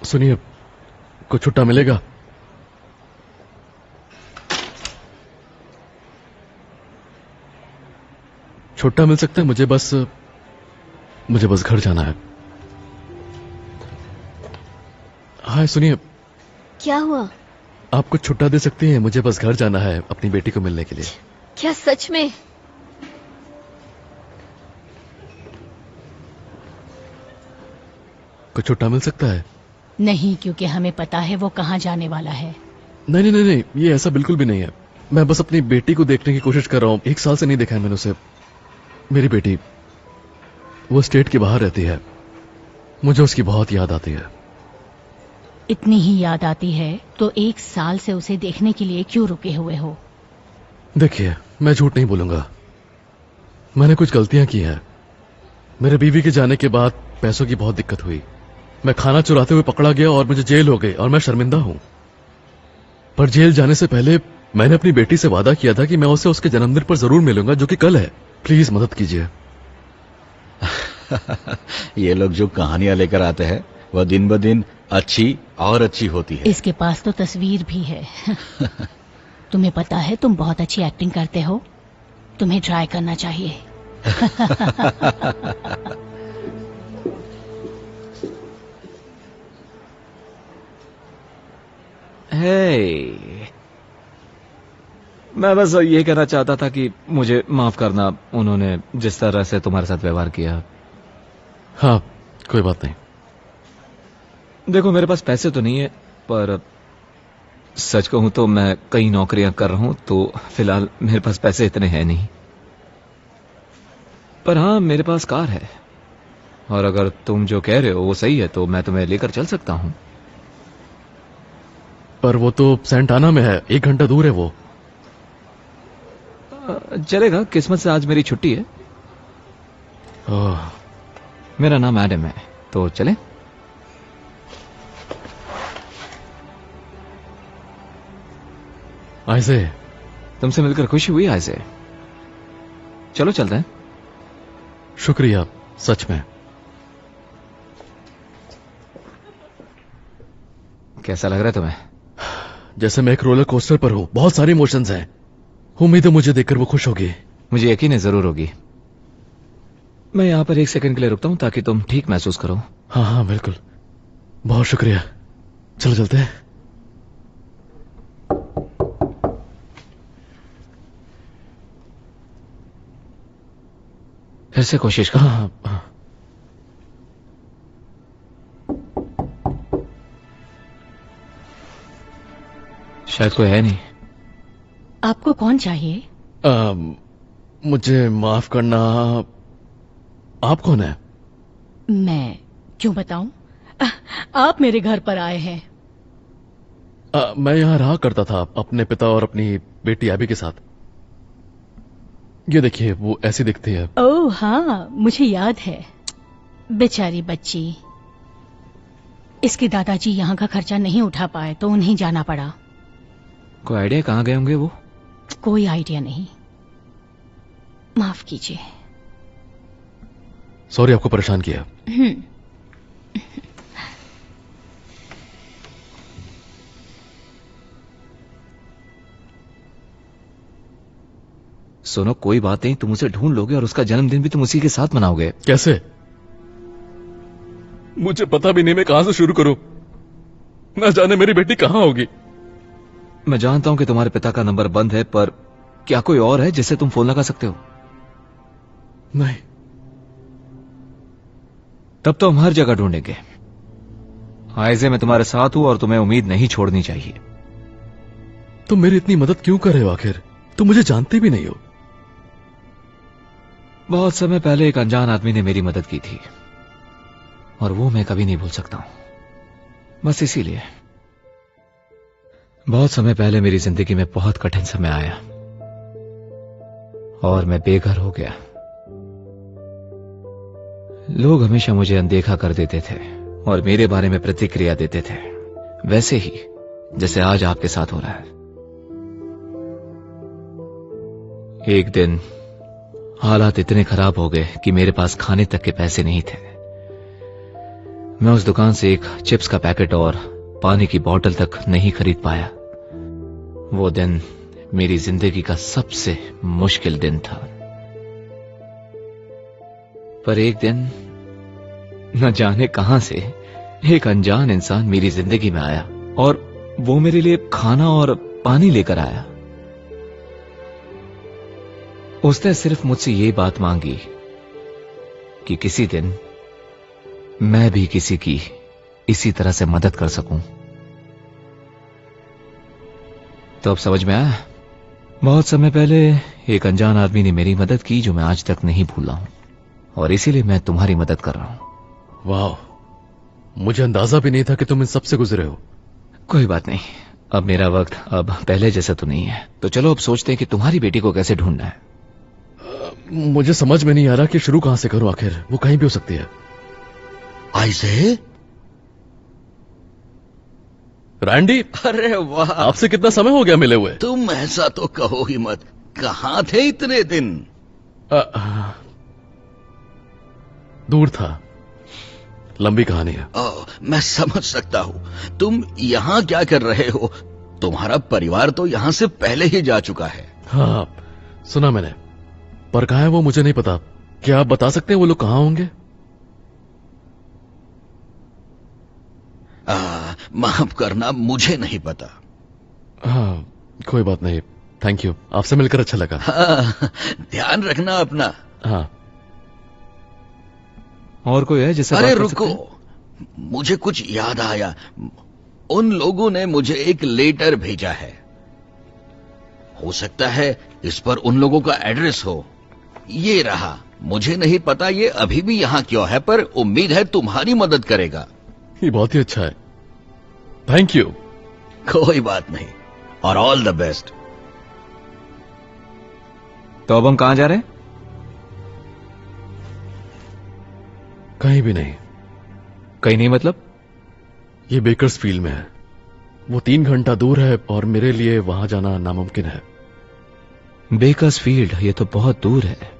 सुनिए, कुछ छुट्टा मिलेगा? छुट्टा मिल सकता है? मुझे बस घर जाना है। हाँ सुनिए। क्या हुआ? आप कुछ छुट्टा दे सकती हैं? मुझे बस घर जाना है अपनी बेटी को मिलने के लिए। क्या सच में? कुछ छुट्टा मिल सकता है? नहीं, क्योंकि हमें पता है वो कहाँ जाने वाला है। नहीं नहीं नहीं नहीं, ये ऐसा बिल्कुल भी नहीं है। मैं बस अपनी बेटी को देखने की कोशिश कर रहा हूँ। 1 साल से नहीं देखा है मैंने उसे। मेरी बेटी, वो स्टेट के बाहर रहती है। मुझे उसकी बहुत याद आती है। इतनी ही याद आती है तो 1 साल से उसे देखने के लिए क्यों रुके हुए हो? देखिए, मैं झूठ नहीं बोलूंगा। मैंने कुछ गलतियां की हैं। मेरे बीवी के जाने के बाद पैसों की बहुत दिक्कत हुई। मैं खाना चुराते हुए पकड़ा गया और मुझे जेल हो गई और मैं शर्मिंदा हूं। पर जेल जाने से पहले मैंने अपनी बेटी से वादा किया था कि मैं उसे उसके जन्मदिन पर जरूर मिलूंगा, जो कि कल है। प्लीज मदद कीजिए। ये लोग जो कहानियां लेकर आते हैं वह दिन ब दिन अच्छी और अच्छी होती है। इसके पास तो तस्वीर भी है। तुम्हें पता है तुम बहुत अच्छी एक्टिंग करते हो। तुम्हें ट्राई करना चाहिए। हे, मैं बस ये कहना चाहता था कि मुझे माफ करना, उन्होंने जिस तरह से तुम्हारे साथ व्यवहार किया। हाँ, कोई बात नहीं। देखो, मेरे पास पैसे तो नहीं है, पर सच कहूं तो मैं कई नौकरियां कर रहा हूं, तो फिलहाल मेरे पास पैसे इतने हैं नहीं। पर हाँ, मेरे पास कार है, और अगर तुम जो कह रहे हो वो सही है तो मैं तुम्हें लेकर चल सकता हूं। पर वो तो सेंटाना में है, 1 घंटा दूर है वो। चलेगा, किस्मत से आज मेरी छुट्टी है। मेरा नाम एडम है, तो चले। आइजे, तुमसे मिलकर खुशी हुई आइजे। चलो चलते हैं। शुक्रिया, सच में। कैसा लग रहा है तुम्हें? जैसे मैं एक रोलर कोस्टर पर हूं, बहुत सारे इमोशंस हैं। उम्मीद है मुझे देखकर वो खुश होगी। मुझे यकीन है जरूर होगी। मैं यहां पर 1 सेकंड के लिए रुकता हूं ताकि तुम ठीक महसूस करो। हाँ हाँ बिल्कुल, बहुत शुक्रिया। चलो चलते हैं। फिर से कोशिश करो। हाँ हाँ। शायद कोई है नहीं। आपको कौन चाहिए? मुझे माफ करना। आप कौन है? मैं क्यों बताऊं? आप मेरे घर पर आए हैं। मैं यहाँ रहा करता था अपने पिता और अपनी बेटी एबी के साथ। ये देखिए, वो ऐसी दिखती है। ओह हाँ, मुझे याद है। बेचारी बच्ची। इसके दादाजी यहाँ का खर्चा नहीं उठा पाए तो उन्हें जाना पड़ा। कोई आइडिया कहाँ गए होंगे वो? कोई आइडिया नहीं। माफ कीजिए। सॉरी आपको परेशान किया। सुनो, कोई बात नहीं, तुम उसे ढूंढ लोगे और उसका जन्मदिन भी तुम उसी के साथ मनाओगे। कैसे? मुझे पता भी नहीं मैं कहां से शुरू करूं। ना जाने मेरी बेटी कहां होगी। मैं जानता हूं कि तुम्हारे पिता का नंबर बंद है, पर क्या कोई और है जिससे तुम फोन लगा सकते हो? नहीं। तब तो हम हर जगह ढूंढेंगे। आइजे, मैं तुम्हारे साथ हूं और तुम्हें उम्मीद नहीं छोड़नी चाहिए। तुम मेरी इतनी मदद क्यों कर रहे हो? आखिर तुम मुझे जानते भी नहीं हो। बहुत समय पहले एक अनजान आदमी ने मेरी मदद की थी, और वो मैं कभी नहीं भूल सकता हूं। बस इसीलिए। बहुत समय पहले मेरी जिंदगी में बहुत कठिन समय आया और मैं बेघर हो गया। लोग हमेशा मुझे अनदेखा कर देते थे और मेरे बारे में प्रतिक्रिया देते थे, वैसे ही जैसे आज आपके साथ हो रहा है। एक दिन हालात इतने खराब हो गए कि मेरे पास खाने तक के पैसे नहीं थे। मैं उस दुकान से एक चिप्स का पैकेट और पानी की बोतल तक नहीं खरीद पाया। वो दिन मेरी जिंदगी का सबसे मुश्किल दिन था। पर एक दिन न जाने कहां से एक अनजान इंसान मेरी जिंदगी में आया और वो मेरे लिए खाना और पानी लेकर आया। उसने सिर्फ मुझसे ये बात मांगी कि किसी दिन मैं भी किसी की इसी तरह से मदद कर सकूं। तो अब समझ में आया, बहुत समय पहले एक अनजान आदमी ने मेरी मदद की जो मैं आज तक नहीं भूला हूं, और इसीलिए मैं तुम्हारी मदद कर रहा हूं। वाह, मुझे अंदाजा भी नहीं था कि तुम इन सब से गुजरे हो। कोई बात नहीं, अब मेरा वक्त अब पहले जैसा तो नहीं है। तो चलो अब सोचते हैं कि तुम्हारी बेटी को कैसे ढूंढना है। मुझे समझ में नहीं आ रहा कि शुरू कहां से करूं। आखिर वो कहीं भी हो सकती है। आइजे? रैंडी, अरे वाह, आपसे कितना समय हो गया मिले हुए? तुम ऐसा तो कहो ही मत। कहां थे इतने दिन? दूर था, लंबी कहानी है। मैं समझ सकता हूं। तुम यहां क्या कर रहे हो? तुम्हारा परिवार तो यहां से पहले ही जा चुका है। हाँ, सुना मैंने, पर कहाँ है वो मुझे नहीं पता। क्या आप बता सकते हैं वो लोग कहाँ होंगे? माफ करना, मुझे नहीं पता। हाँ, कोई बात नहीं, थैंक यू, आपसे मिलकर अच्छा लगा। हाँ, ध्यान रखना अपना। हाँ। और कोई है जिससे अरे बात कर रुको, सकते हैं? मुझे कुछ याद आया। उन लोगों ने मुझे एक लेटर भेजा है। हो सकता है इस पर उन लोगों का एड्रेस हो। ये रहा। मुझे नहीं पता ये अभी भी यहां क्यों है, पर उम्मीद है तुम्हारी मदद करेगा। ये बहुत ही अच्छा है, थैंक यू। कोई बात नहीं, और ऑल द बेस्ट। तो अब हम कहां जा रहे हैं? कहीं भी नहीं। कहीं नहीं मतलब? ये बेकर्स फील्ड में है। वो 3 घंटा दूर है और मेरे लिए वहां जाना नामुमकिन है। बेकर्स फील्ड, ये तो बहुत दूर है।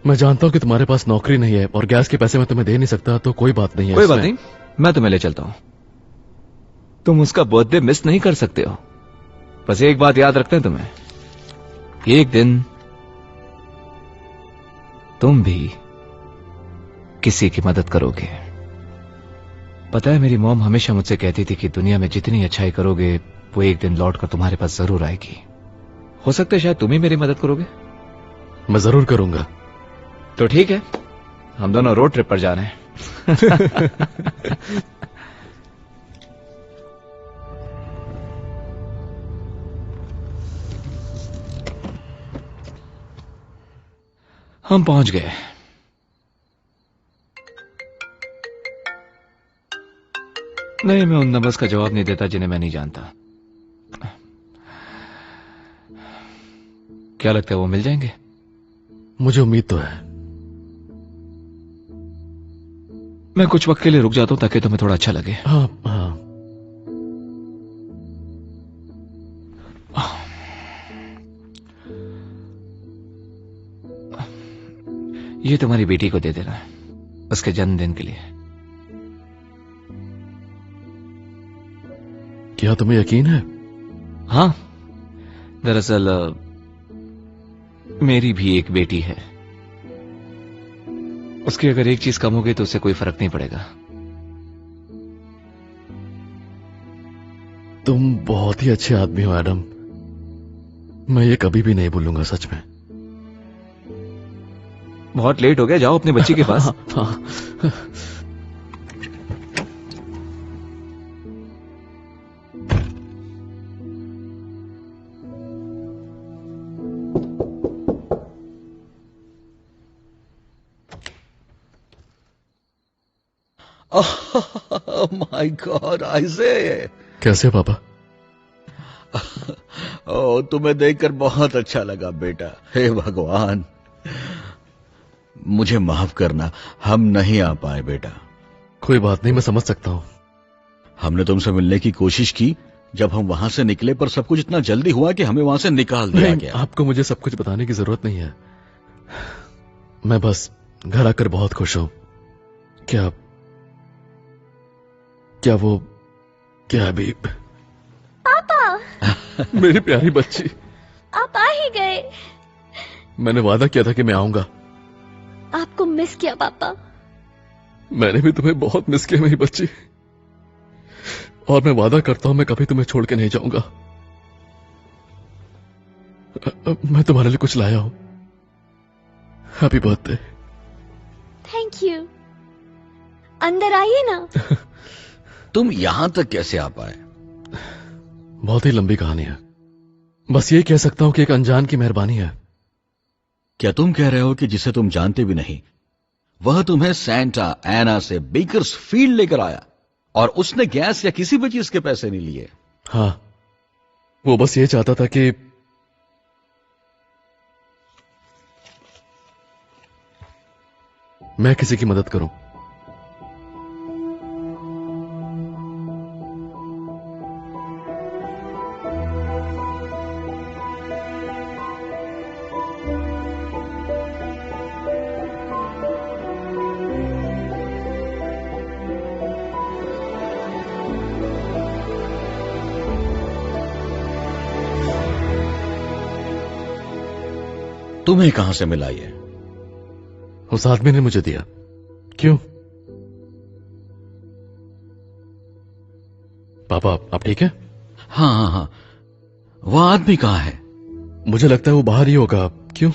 मैं जानता हूं कि तुम्हारे पास नौकरी नहीं है और गैस के पैसे मैं तुम्हें दे नहीं सकता, तो कोई बात नहीं है। कोई बात नहीं, मैं तुम्हें ले चलता हूं। तुम उसका बर्थडे मिस नहीं कर सकते हो। बस एक बात याद रखते हैं तुम्हें, एक दिन तुम भी किसी की मदद करोगे। पता है, मेरी मॉम हमेशा मुझसे कहती थी कि दुनिया में जितनी अच्छाई करोगे वो एक दिन लौटकर तुम्हारे पास जरूर आएगी। हो सकता है शायद तुम ही मेरी मदद करोगे। मैं जरूर करूंगा। तो ठीक है, हम दोनों रोड ट्रिप पर जा रहे हैं। हम पहुंच गए। नहीं, मैं उन नंबर्स का जवाब नहीं देता जिन्हें मैं नहीं जानता। क्या लगता है वो मिल जाएंगे? मुझे उम्मीद तो है। मैं कुछ वक्त के लिए रुक जाता हूं ताकि तुम्हें थोड़ा अच्छा लगे। हाँ हाँ। ये तुम्हारी बेटी को दे देना, उसके जन्मदिन के लिए। क्या तुम्हें यकीन है? हाँ, दरअसल मेरी भी एक बेटी है। उसकी अगर एक चीज कम हो गई तो उससे कोई फर्क नहीं पड़ेगा। तुम बहुत ही अच्छे आदमी हो एडम। मैं ये कभी भी नहीं भूलूंगा, सच में। बहुत लेट हो गया, जाओ अपने बच्ची के पास। हाँ। माय गॉड, आइजे। कैसे पापा? ओ, तुम्हें देखकर बहुत अच्छा लगा बेटा। हे भगवान, मुझे माफ करना, हम नहीं आ पाए बेटा। कोई बात नहीं, मैं समझ सकता हूं। हमने तुमसे मिलने की कोशिश की जब हम वहां से निकले, पर सब कुछ इतना जल्दी हुआ कि हमें वहां से निकाल दिया गया। आपको मुझे सब कुछ बताने की जरूरत नहीं है। मैं बस घर आकर बहुत खुश हूं। क्या क्या अभी? पापा मेरी प्यारी बच्ची, आप आ ही गए। मैंने वादा किया था कि मैं आऊंगा। आपको मिस किया पापा। मैंने भी तुम्हें बहुत मिस किया मेरी बच्ची, और मैं वादा करता हूं मैं कभी तुम्हें छोड़ के नहीं जाऊंगा। मैं तुम्हारे लिए कुछ लाया हूं। Happy birthday. Thank you. अंदर आइए ना। तुम यहां तक कैसे आ पाए? बहुत ही लंबी कहानी है, बस ये कह सकता हूं कि एक अनजान की मेहरबानी है। क्या तुम कह रहे हो कि जिसे तुम जानते भी नहीं वह तुम्हें सेंटा एना से बेकर्सफील्ड लेकर आया और उसने गैस या किसी भी चीज के पैसे नहीं लिए? हाँ, वो बस ये चाहता था कि मैं किसी की मदद करूं। तुम्हें कहां से मिला ये? उस आदमी ने मुझे दिया। क्यों पापा, आप ठीक है? हाँ हाँ हाँ, वह आदमी कहां है? मुझे लगता है वो बाहर ही होगा। क्यों?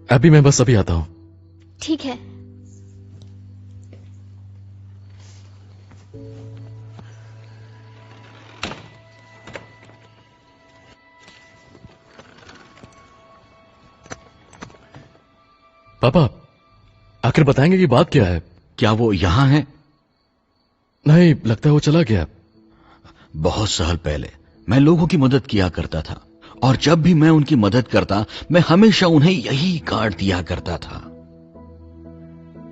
अभी मैं बस अभी आता हूं। ठीक है। पापा, आखिर बताएंगे कि बात क्या है? क्या वो यहां है? नहीं, लगता है वो चला गया। बहुत साल पहले मैं लोगों की मदद किया करता था, और जब भी मैं उनकी मदद करता मैं हमेशा उन्हें यही कार्ड दिया करता था।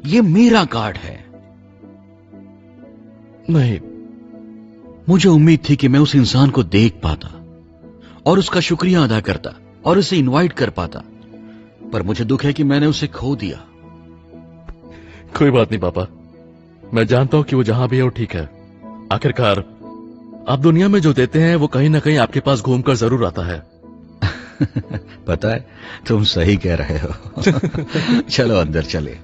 ये मेरा कार्ड है। नहीं, मुझे उम्मीद थी कि मैं उस इंसान को देख पाता और उसका शुक्रिया अदा करता और उसे इनवाइट कर पाता, पर मुझे दुख है कि मैंने उसे खो दिया। कोई बात नहीं पापा, मैं जानता हूं कि वो जहां भी है वो ठीक है। आखिरकार आप दुनिया में जो देते हैं वो कहीं ना कहीं आपके पास घूमकर जरूर आता है। पता है, तुम सही कह रहे हो। चलो अंदर चले।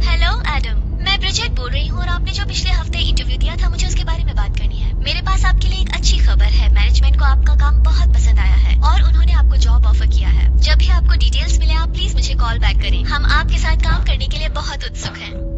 हेलो एडम, मैं ब्रिजेट बोल रही हूँ और आपने जो पिछले हफ्ते इंटरव्यू दिया था मुझे उसके बारे में बात करनी है। मेरे पास आपके लिए एक अच्छी खबर है। मैनेजमेंट को आपका काम बहुत पसंद आया है और उन्होंने आपको जॉब ऑफर किया है। जब भी आपको डिटेल्स मिले आप प्लीज मुझे कॉल बैक करें। हम आपके साथ काम करने के लिए बहुत उत्सुक हैं।